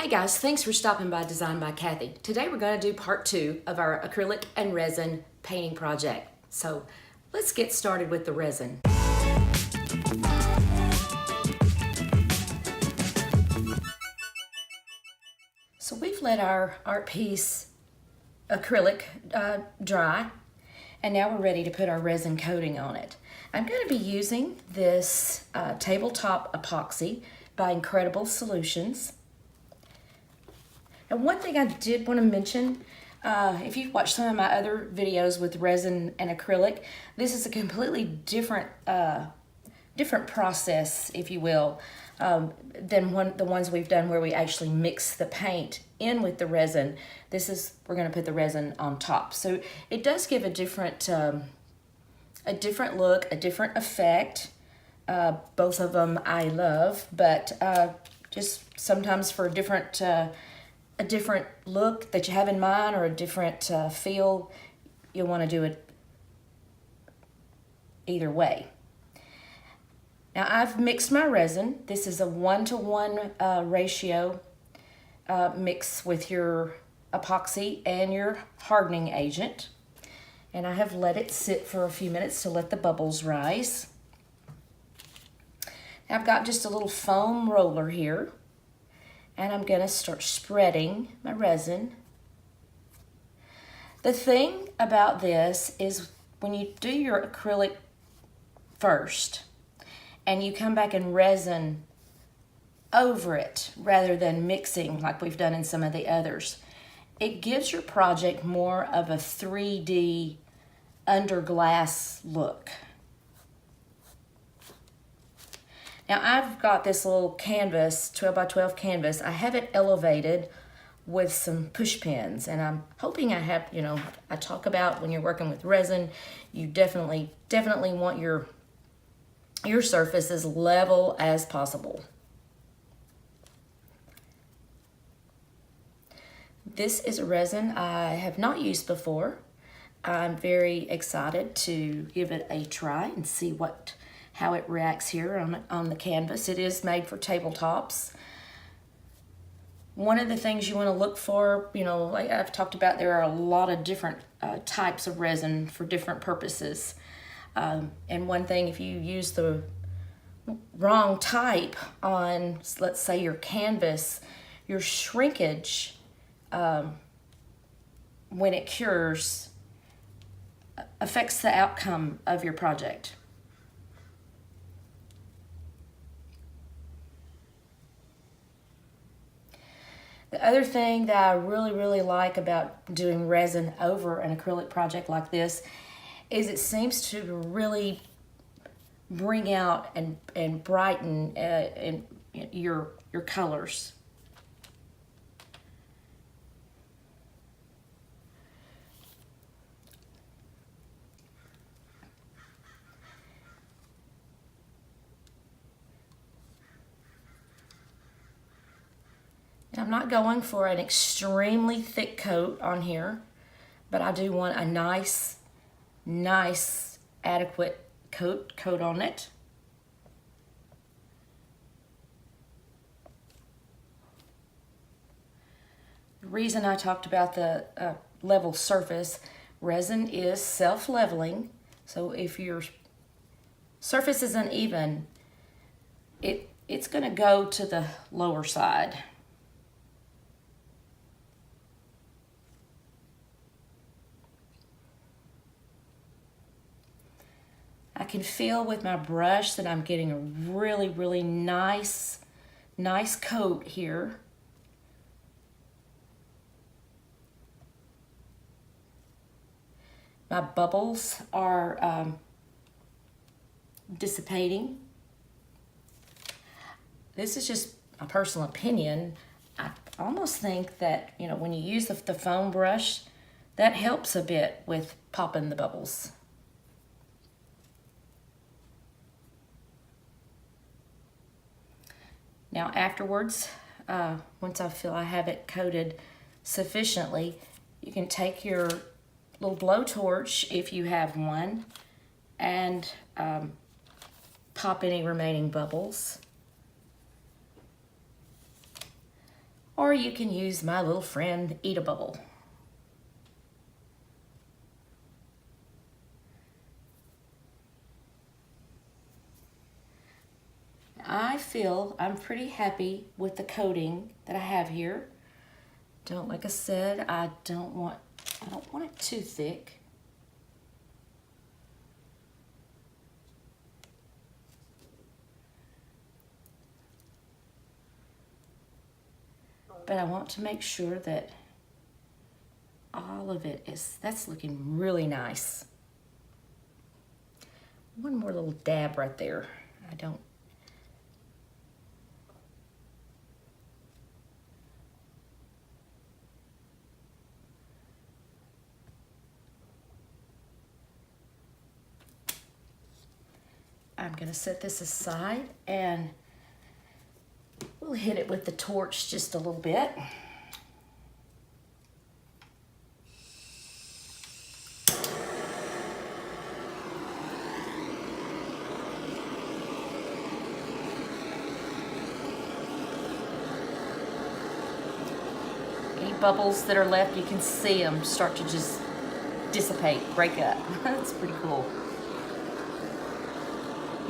Hey guys, thanks for stopping by Design by Kathy. Today we're going to do part 2 of our acrylic and resin painting project. So let's get started with the resin. So we've let our art piece acrylic dry, and now we're ready to put our resin coating on it. I'm going to be using this tabletop epoxy by Incredible Solutions. And one thing I did want to mention, if you've watched some of my other videos with resin and acrylic, this is a completely different process, if you will, than the ones we've done where we actually mix the paint in with the resin. We're going to put the resin on top. So it does give a different look, a different effect. Both of them I love, but just sometimes for a different look that you have in mind or a different feel, you'll want to do it either way. Now I've mixed my resin. This is a 1-to-1 ratio mix with your epoxy and your hardening agent. And I have let it sit for a few minutes to let the bubbles rise. I've got just a little foam roller here, and I'm gonna start spreading my resin. The thing about this is when you do your acrylic first and you come back and resin over it rather than mixing like we've done in some of the others, it gives your project more of a 3D under glass look. Now I've got this little canvas, 12 by 12 canvas. I have it elevated with some push pins, and I'm hoping I have, I talk about when you're working with resin, you definitely want your surface as level as possible. This is a resin I have not used before. I'm very excited to give it a try and see how it reacts here on the canvas. It is made for tabletops. One of the things you want to look for, like I've talked about, there are a lot of different types of resin for different purposes. And one thing, if you use the wrong type on, let's say, your canvas, your shrinkage when it cures affects the outcome of your project. The other thing that I really like about doing resin over an acrylic project like this is it seems to really bring out and brighten your colors. I'm not going for an extremely thick coat on here, but I do want a nice adequate coat on it. The reason I talked about the level surface, resin is self-leveling, so if your surface is uneven, it's going to go to the lower side. I can feel with my brush that I'm getting a really nice coat here. My bubbles are dissipating. This is just my personal opinion. I almost think that, when you use the foam brush, that helps a bit with popping the bubbles. Now afterwards, once I feel I have it coated sufficiently, you can take your little blowtorch, if you have one, and pop any remaining bubbles. or you can use my little friend Eat a Bubble. I feel I'm pretty happy with the coating that I have here. Like I said, I don't want it too thick. But I want to make sure that all of it that's looking really nice. One more little dab right there. I'm gonna set this aside and we'll hit it with the torch just a little bit. Any bubbles that are left, you can see them start to just dissipate, break up. That's pretty cool.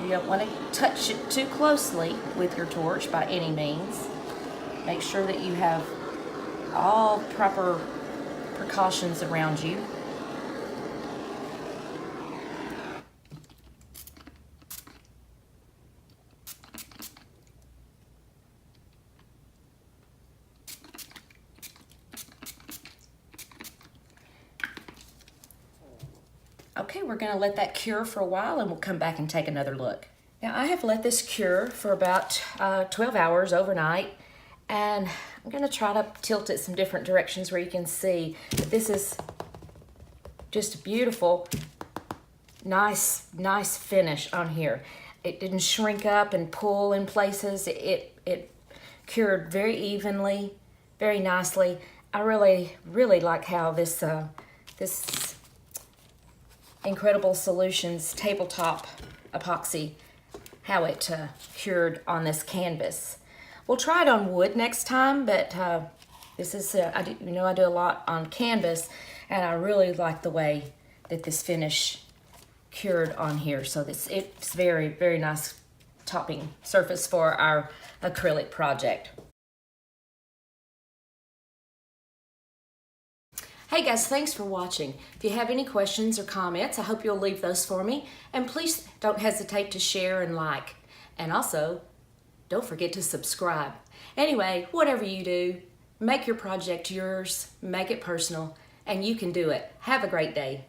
You don't want to touch it too closely with your torch by any means. Make sure that you have all proper precautions around you. Okay, we're gonna let that cure for a while and we'll come back and take another look. Now I have let this cure for about 12 hours overnight, and I'm gonna try to tilt it some different directions where you can see that this is just a beautiful, nice finish on here. It didn't shrink up and pull in places. It cured very evenly, very nicely. I really like how this Incredible Solutions tabletop epoxy, how it cured on this canvas. We'll try it on wood next time, but this is I do a lot on canvas, and I really like the way that this finish cured on here. So it's very nice topping surface for our acrylic project. Hey guys, thanks for watching. If you have any questions or comments, I hope you'll leave those for me. And please don't hesitate to share and like. And also, don't forget to subscribe. Anyway, whatever you do, make your project yours, make it personal, and you can do it. Have a great day.